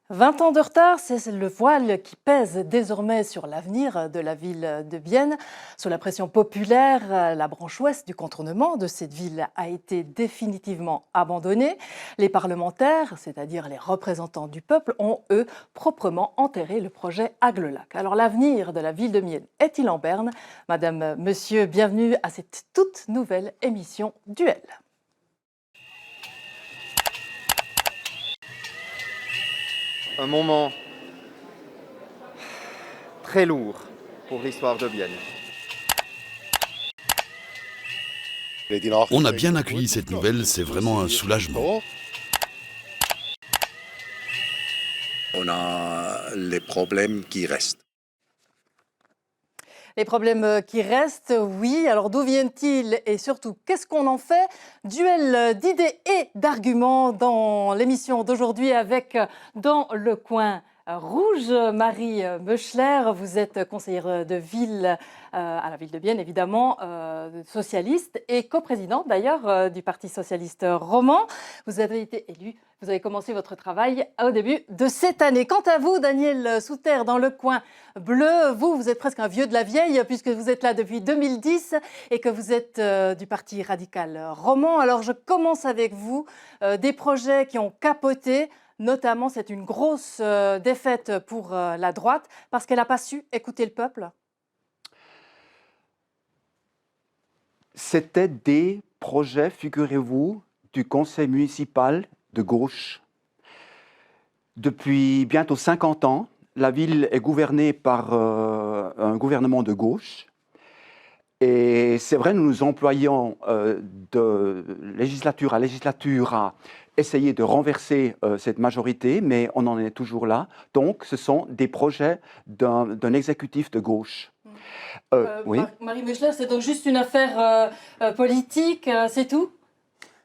20 ans de retard, c'est le voile qui pèse désormais sur l'avenir de la ville de Bienne. Sous la pression populaire, la branche ouest du contournement de cette ville a été définitivement abandonnée. Les parlementaires, c'est-à-dire les représentants du peuple, ont, eux, proprement enterré le projet Aglo-Lac. Alors l'avenir de la ville de Bienne est-il en berne? Madame, monsieur, bienvenue à cette toute nouvelle émission Duel. Un moment très lourd pour l'histoire de Bienne. On a bien accueilli cette nouvelle, c'est vraiment un soulagement. On a les problèmes qui restent. Les problèmes qui restent, oui. Alors d'où viennent-ils et surtout, qu'est-ce qu'on en fait? Duel d'idées et d'arguments dans l'émission d'aujourd'hui avec dans le coin rouge, Marie Meuchler. Vous êtes conseillère de ville à la ville de Bienne, évidemment, socialiste et coprésidente d'ailleurs du Parti socialiste roman. Vous avez été élue. Vous avez commencé votre travail au début de cette année. Quant à vous, Daniel Souter, dans le coin bleu, vous êtes presque un vieux de la vieille puisque vous êtes là depuis 2010 et que vous êtes du Parti radical roman. Alors je commence avec vous. Des projets qui ont capoté, notamment c'est une grosse défaite pour la droite parce qu'elle n'a pas su écouter le peuple. C'était des projets, figurez-vous, du conseil municipal de gauche. Depuis bientôt 50 ans, la ville est gouvernée par un gouvernement de gauche. Et c'est vrai, nous nous employons de législature à législature à essayer de renverser cette majorité, mais on en est toujours là. Donc, ce sont des projets d'un exécutif de gauche. Oui. Marie Meuchler, c'est donc juste une affaire politique, c'est tout?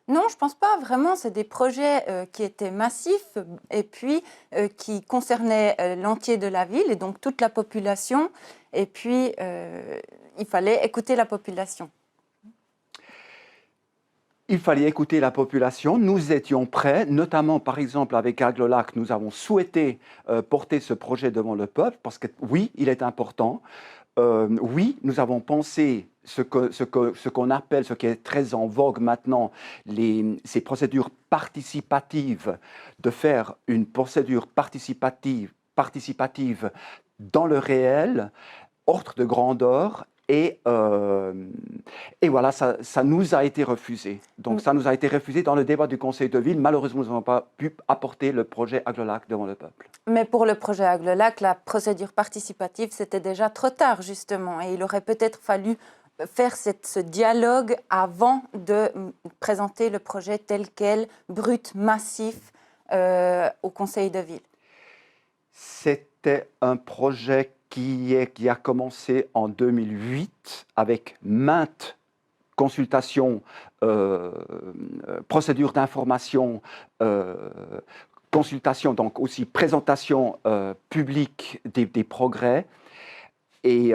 Non, je ne pense pas vraiment. C'est des projets qui étaient massifs et puis qui concernaient l'entier de la ville et donc toute la population. Et puis, il fallait écouter la population. Il fallait écouter la population. Nous étions prêts, notamment par exemple avec Aglo-Lac, nous avons souhaité porter ce projet devant le peuple parce que oui, il est important. Oui, nous avons pensé ce qu'on appelle, ce qui est très en vogue maintenant, ces procédures participatives, de faire une procédure participative dans le réel, ordre de grandeur. Et voilà, ça nous a été refusé. Donc ça nous a été refusé dans le débat du conseil de ville. Malheureusement, nous n'avons pas pu apporter le projet Aglo-Lac devant le peuple. Mais pour le projet Aglo-Lac, la procédure participative, c'était déjà trop tard, justement. Et il aurait peut-être fallu faire ce dialogue avant de présenter le projet tel quel, brut, massif, au conseil de ville. C'était un projet qui a commencé en 2008 avec maintes consultations, procédures d'information, consultation, donc aussi présentation publique des progrès. Et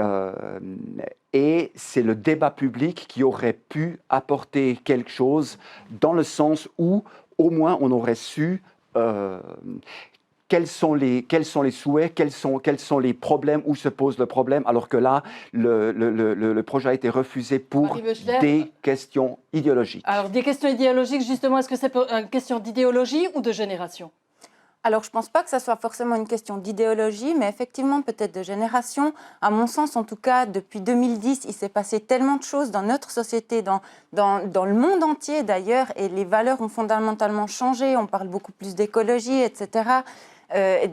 c'est le débat public qui aurait pu apporter quelque chose dans le sens où au moins on aurait su quels sont les souhaits, quels sont les problèmes, où se pose le problème, alors que là, le projet a été refusé pour des questions idéologiques. Alors, des questions idéologiques, justement, est-ce que c'est une question d'idéologie ou de génération? Alors, je ne pense pas que ça soit forcément une question d'idéologie, mais effectivement, peut-être de génération. À mon sens, en tout cas, depuis 2010, il s'est passé tellement de choses dans notre société, dans le monde entier d'ailleurs, et les valeurs ont fondamentalement changé. On parle beaucoup plus d'écologie, etc.,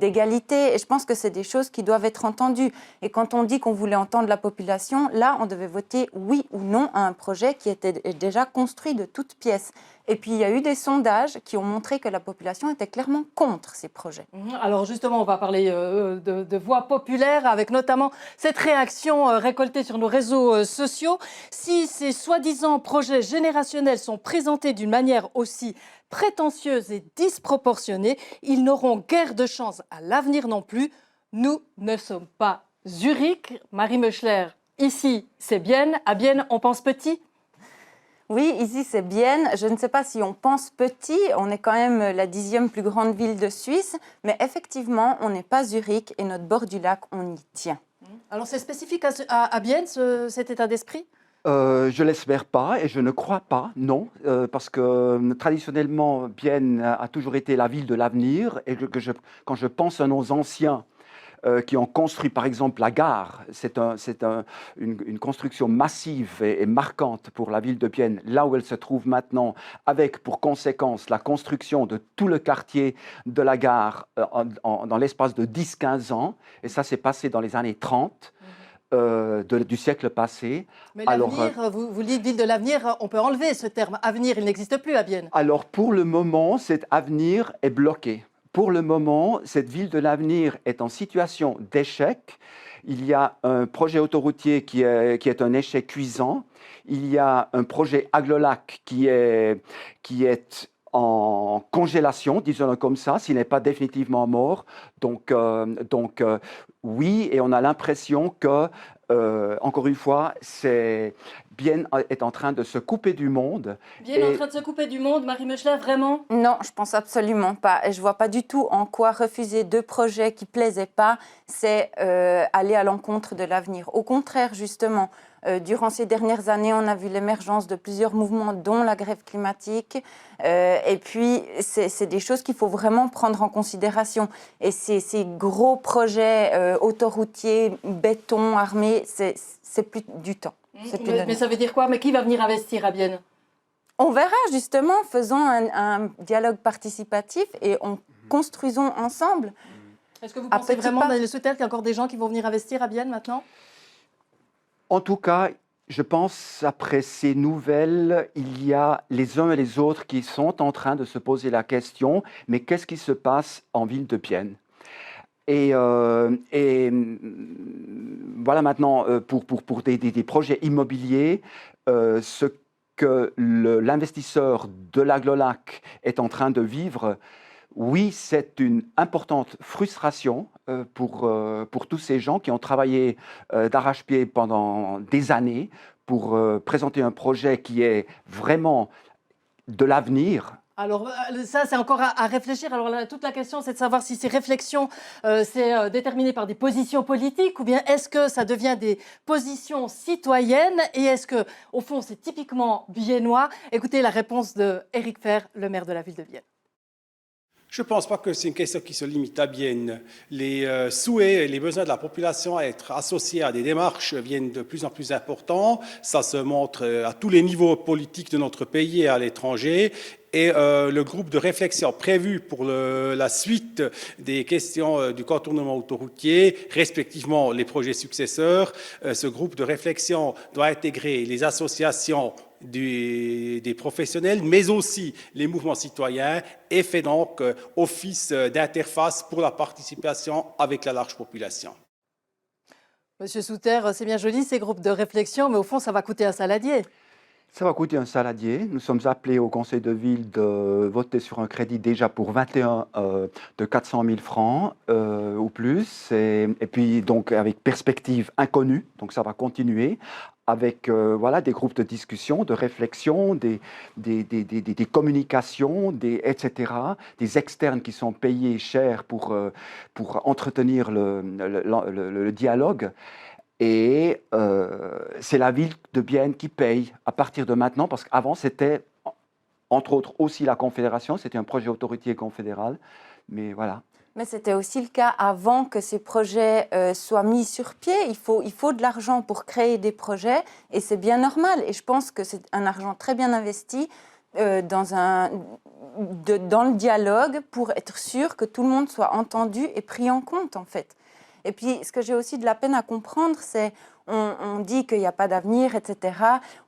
d'égalité. Et je pense que c'est des choses qui doivent être entendues. Et quand on dit qu'on voulait entendre la population, là, on devait voter oui ou non à un projet qui était déjà construit de toutes pièces. Et puis, il y a eu des sondages qui ont montré que la population était clairement contre ces projets. Alors justement, on va parler de voix populaires avec notamment cette réaction récoltée sur nos réseaux sociaux. Si ces soi-disant projets générationnels sont présentés d'une manière aussi prétentieuse et disproportionnée, ils n'auront guère de chance à l'avenir non plus. Nous ne sommes pas Zurich. Marie Meuchler, ici, c'est Bienne. À Bienne, on pense petit? Oui, ici c'est Bienne. Je ne sais pas si on pense petit, on est quand même la 10e plus grande ville de Suisse, mais effectivement, on n'est pas Zurich et notre bord du lac, on y tient. Alors c'est spécifique à Bienne, cet état d'esprit? Je l'espère pas et je ne crois pas, non, parce que traditionnellement, Bienne a toujours été la ville de l'avenir et quand je pense à nos anciens qui ont construit par exemple la gare, c'est une construction massive et marquante pour la ville de Bienne, là où elle se trouve maintenant, avec pour conséquence la construction de tout le quartier de la gare dans l'espace de 10-15 ans, et ça s'est passé dans les années 30. Du siècle passé. Mais l'avenir, vous dites ville de l'avenir, on peut enlever ce terme avenir, il n'existe plus à Bienne. Alors pour le moment, cet avenir est bloqué. Pour le moment, cette ville de l'avenir est en situation d'échec. Il y a un projet autoroutier qui est un échec cuisant. Il y a un projet Aglo-Lac qui est en congélation, disons-le comme ça, s'il n'est pas définitivement mort. Donc oui, et on a l'impression que, encore une fois, Bienne est en train de se couper du monde. Bienne est en train de se couper du monde, Marie Meuchler, vraiment? Non, je pense absolument pas. Et je vois pas du tout en quoi refuser deux projets qui plaisaient pas, c'est aller à l'encontre de l'avenir. Au contraire, justement, durant ces dernières années, on a vu l'émergence de plusieurs mouvements, dont la grève climatique. Et puis, c'est des choses qu'il faut vraiment prendre en considération. Et ces gros projets autoroutiers, béton, armé, c'est plus du temps. Mais ça veut dire quoi? Mais qui va venir investir à Bienne? On verra justement, faisons un dialogue participatif et construisons ensemble. Est-ce que vous pensez vraiment, Daniel Souter, qu'il y a encore des gens qui vont venir investir à Bienne maintenant? En tout cas, je pense, après ces nouvelles, il y a les uns et les autres qui sont en train de se poser la question, mais qu'est-ce qui se passe en ville de Bienne? Et voilà maintenant, pour des projets immobiliers, ce que l'investisseur de l'Aglo-Lac est en train de vivre, oui, c'est une importante frustration pour tous ces gens qui ont travaillé d'arrache-pied pendant des années pour présenter un projet qui est vraiment de l'avenir. Alors ça, c'est encore à réfléchir. Alors là, toute la question, c'est de savoir si ces réflexions, c'est déterminé par des positions politiques ou bien est-ce que ça devient des positions citoyennes et est-ce que, au fond, c'est typiquement biennois? Écoutez la réponse de Éric Fehr, le maire de la ville de Bienne. Je ne pense pas que c'est une question qui se limite à Bienne. Les souhaits et les besoins de la population à être associés à des démarches viennent de plus en plus importants. Ça se montre à tous les niveaux politiques de notre pays et à l'étranger. Et le groupe de réflexion prévu pour la suite des questions du contournement autoroutier, respectivement les projets successeurs, ce groupe de réflexion doit intégrer les associations des professionnels, mais aussi les mouvements citoyens, et fait donc office d'interface pour la participation avec la large population. Monsieur Souter, c'est bien joli ces groupes de réflexion, mais au fond, ça va coûter un saladier. Ça va coûter un saladier. Nous sommes appelés au conseil de ville de voter sur un crédit déjà pour 21 de 400 000 francs ou plus. Et puis donc avec perspective inconnue, donc ça va continuer avec voilà, des groupes de discussion, de réflexion, des communications, etc., des externes qui sont payés cher pour entretenir le dialogue. Et c'est la ville de Bienne qui paye à partir de maintenant, parce qu'avant c'était, entre autres, aussi la Confédération, c'était un projet autoroutier confédéral, mais voilà. Mais c'était aussi le cas avant que ces projets soient mis sur pied. Il faut de l'argent pour créer des projets et c'est bien normal. Et je pense que c'est un argent très bien investi dans le dialogue pour être sûr que tout le monde soit entendu et pris en compte en fait. Et puis, ce que j'ai aussi de la peine à comprendre, c'est on dit qu'il n'y a pas d'avenir, etc.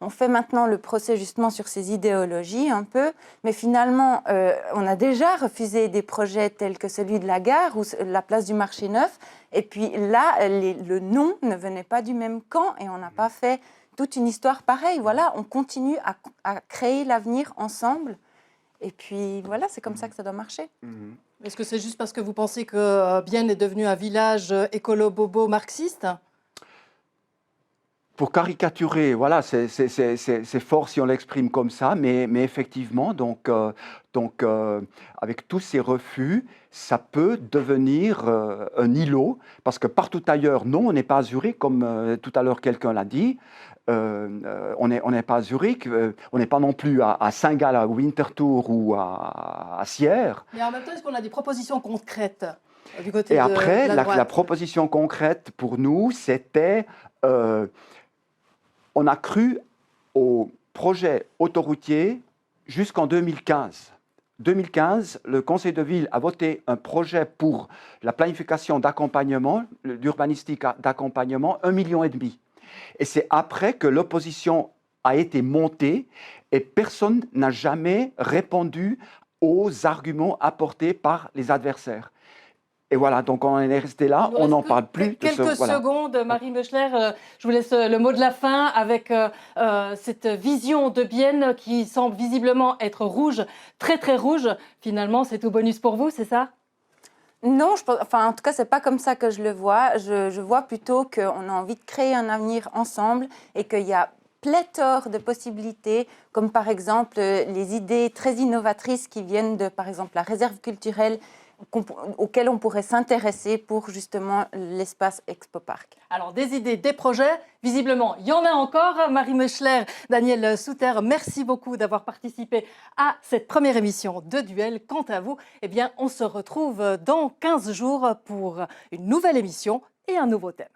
On fait maintenant le procès justement sur ces idéologies un peu, mais finalement, on a déjà refusé des projets tels que celui de la gare ou la place du marché neuf. Et puis là, le non ne venait pas du même camp et on n'a pas fait toute une histoire pareille. Voilà, on continue à créer l'avenir ensemble. Et puis voilà, c'est comme ça que ça doit marcher. Est-ce que c'est juste parce que vous pensez que Bienne est devenu un village écolo-bobo marxiste? pour caricaturer, voilà, c'est fort si on l'exprime comme ça, mais effectivement, avec tous ces refus, ça peut devenir un îlot, parce que partout ailleurs, non, on n'est pas à Zurich, comme tout à l'heure quelqu'un l'a dit. On n'est pas à Zurich, on n'est pas non plus à Saint-Gall, à Winterthur ou à Sierre. Mais en même temps, est-ce qu'on a des propositions concrètes du côté Et de après, la droite? la proposition concrète pour nous, c'était, on a cru au projet autoroutier jusqu'en 2015. 2015, le Conseil de ville a voté un projet pour la planification d'accompagnement, l'urbanistique d'accompagnement, 1,5 million. Et c'est après que l'opposition a été montée et personne n'a jamais répondu aux arguments apportés par les adversaires. Et voilà, donc on est resté là, on n'en parle plus. Quelques secondes, Marie Meuchler, je vous laisse le mot de la fin avec cette vision de Bienne qui semble visiblement être rouge, très très rouge. Finalement, c'est tout bonus pour vous, c'est ça ? Non, en tout cas, c'est pas comme ça que je le vois. Je vois plutôt qu'on a envie de créer un avenir ensemble et qu'il y a pléthore de possibilités, comme par exemple les idées très innovatrices qui viennent de, par exemple, la réserve culturelle auxquelles on pourrait s'intéresser pour justement l'espace Expo Parc. Alors, des idées, des projets, visiblement, il y en a encore. Marie Meuchler, Daniel Souter, merci beaucoup d'avoir participé à cette première émission de Duel. Quant à vous, eh bien, on se retrouve dans 15 jours pour une nouvelle émission et un nouveau thème.